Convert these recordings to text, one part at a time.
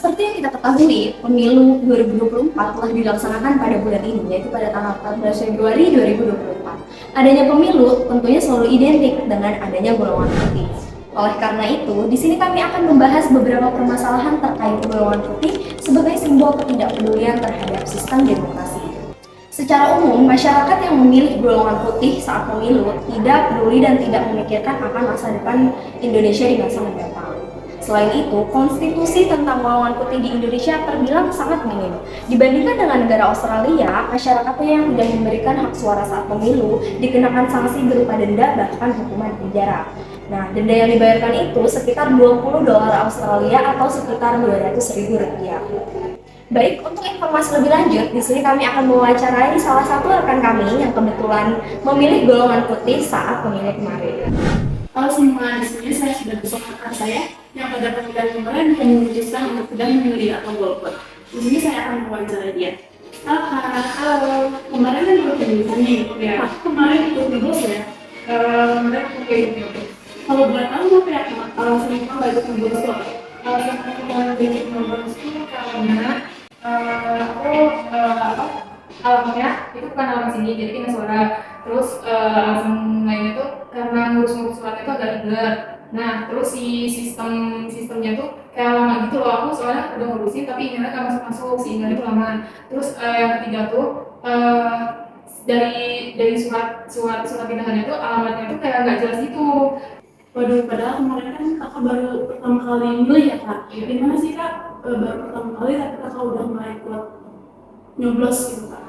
Seperti yang kita ketahui, pemilu 2024 telah dilaksanakan pada bulan ini, yaitu pada tanggal 14 Februari 2024. Adanya pemilu tentunya selalu identik dengan adanya golongan putih. Oleh karena itu, di sini kami akan membahas beberapa permasalahan terkait golongan putih sebagai simbol ketidakpedulian terhadap sistem demokrasi. Secara umum, masyarakat yang memilih golongan putih saat pemilu tidak peduli dan tidak memikirkan akan masa depan Indonesia di masa mendatang. Selain itu, konstitusi tentang golongan putih di Indonesia terbilang sangat minim. Dibandingkan dengan negara Australia, masyarakatnya yang tidak memberikan hak suara saat pemilu dikenakan sanksi berupa denda bahkan hukuman penjara. Nah, denda yang dibayarkan itu sekitar 20 dolar Australia atau sekitar 200.000 rupiah. Baik, untuk informasi lebih lanjut, di sini kami akan mewawancarai salah satu rekan kami yang kebetulan memilih golongan putih saat pemilu kemarin. Halo semua, di sini saya sudah bersama rekan saya yang pada pemilihan kemarin memutuskan untuk tidak memilih atau golput. Di sini saya akan mewawancarai dia. Halo Kak, halo. Kemarin kan ikut pemilihan nih, ya. Kemarin ikut nyoblos ya? Kemarin aku ikut nyoblos. Kalau boleh tahu apa ya Kak? Alasan kenapa nggak ikut nyoblos tuh? Alasan aku nggak ikut nyoblos itu karena alamatnya itu bukan alamat sini, jadi kena suara. Terus alasan lainnya tuh karena ngurus-ngurus suratnya tuh agak ribet. Nah, terus si sistemnya tuh kayak lama gitu loh. Aku soalnya udah ngurusin tapi emailnya nggak masuk-masuk, si emailnya tuh lama. Terus yang ketiga tuh dari surat pindahannya tuh alamatnya tuh kayak nggak jelas gitu. Waduh, padahal kemarin kan kakak baru pertama kali milih ya Kak. Gimana sih Kak, baru pertama kali tapi kakak udah mulai ikut nyoblos gitu Kak?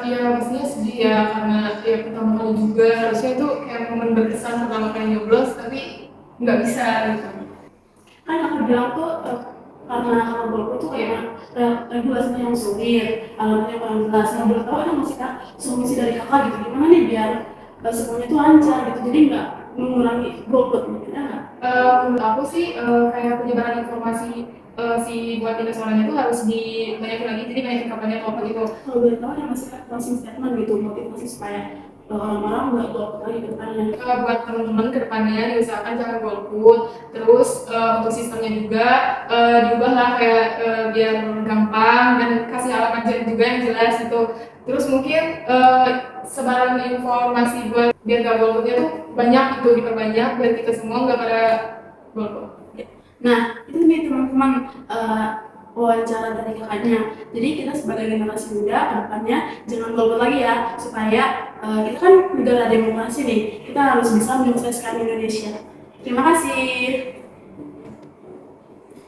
Ya pastinya sedih ya, karena ya pertama kali juga harusnya itu kayak momen berkesan pertama kali nyoblos tapi nggak bisa gitu. Kan aku bilang tuh karena kalau golput tuh kayak regulasinya yang sulit, alatnya kurang jelas. Nah, boleh tahu ada nggak sih Kak solusi dari kakak gitu, gimana nih biar semuanya tuh lancar gitu, jadi nggak mengurangi golput mungkin ya nggak? Menurut aku sih kayak penyebaran informasi si buat tindak suaranya itu harus dibanyakin lagi, jadi banyakin kampanye atau apa gitu. Kalau boleh tahu ya masih closing statement gitu, motivasi supaya orang-orang nggak golput lagi ke depannya. Buat teman-teman ke depannya diusahakan jangan golput. Terus untuk sistemnya juga diubah lah kayak biar gampang dan kasih alamat juga yang jelas gitu. Terus mungkin sebaran informasi buat biar gak golputnya tuh banyak gitu, diperbanyak biar kita semua nggak pada golput. Nah, itu nih teman-teman wawancara dari kakaknya. Jadi kita sebagai generasi muda kedepannya jangan golput lagi ya, supaya kita kan negara demokrasi nih, kita harus bisa menyukseskan Indonesia. Terima kasih.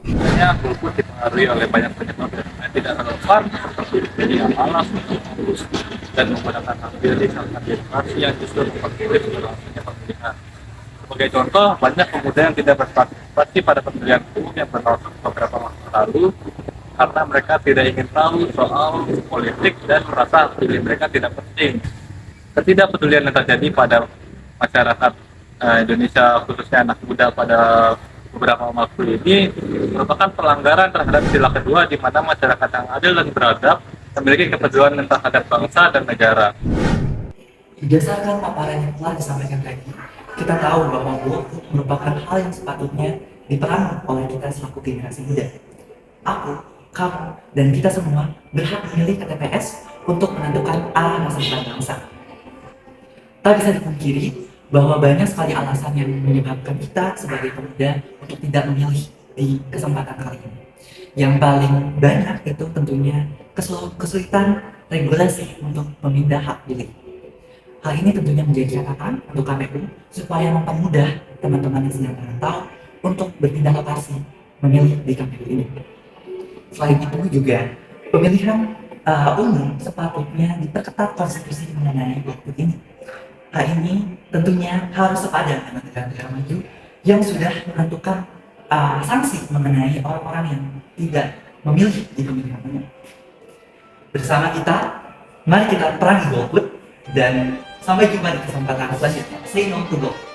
Sebenarnya golput dipengaruhi oleh banyak penyebab yang tidak relevan seperti media malas, dan menggunakan hak pilih saat demokrasi yang justru mempersulit berlangsungnya pemilihan. Sebagai contoh, banyak pemuda yang tidak berpartisipasi pada pemilihan umum yang berlangsung beberapa waktu lalu karena mereka tidak ingin tahu soal politik dan merasa pilih mereka tidak penting. Ketidakpedulian yang terjadi pada masyarakat Indonesia, khususnya anak muda pada beberapa waktu ini, merupakan pelanggaran terhadap sila kedua di mana masyarakat yang adil dan beradab memiliki kepedulian terhadap bangsa dan negara. Berdasarkan paparan yang telah disampaikan tadi, kita tahu bahwa golput merupakan hal yang sepatutnya diperangi oleh kita selaku generasi muda. Aku, kamu, dan kita semua berhak memilih ke TPS untuk menentukan arah masa depan bangsa. Tak bisa dipungkiri bahwa banyak sekali alasan yang menyebabkan kita sebagai pemuda untuk tidak memilih di kesempatan kali ini. Yang paling banyak itu tentunya kesulitan regulasi untuk memindah hak pilih. Hal ini tentunya menjadi catatan untuk KPU supaya mempermudah teman-teman yang sedang merantau untuk berpindah lokasi memilih di KPU ini. Selain itu juga pemilihan umum sepatutnya diperketat konstitusi mengenai golput ini. Hal ini tentunya harus sepadan dengan negara-negara maju yang sudah menentukan sanksi mengenai orang-orang yang tidak memilih di pemilihan umum. Bersama kita, mari kita perangi golput dan sampai jumpa di kesempatan selanjutnya. Say no to golput.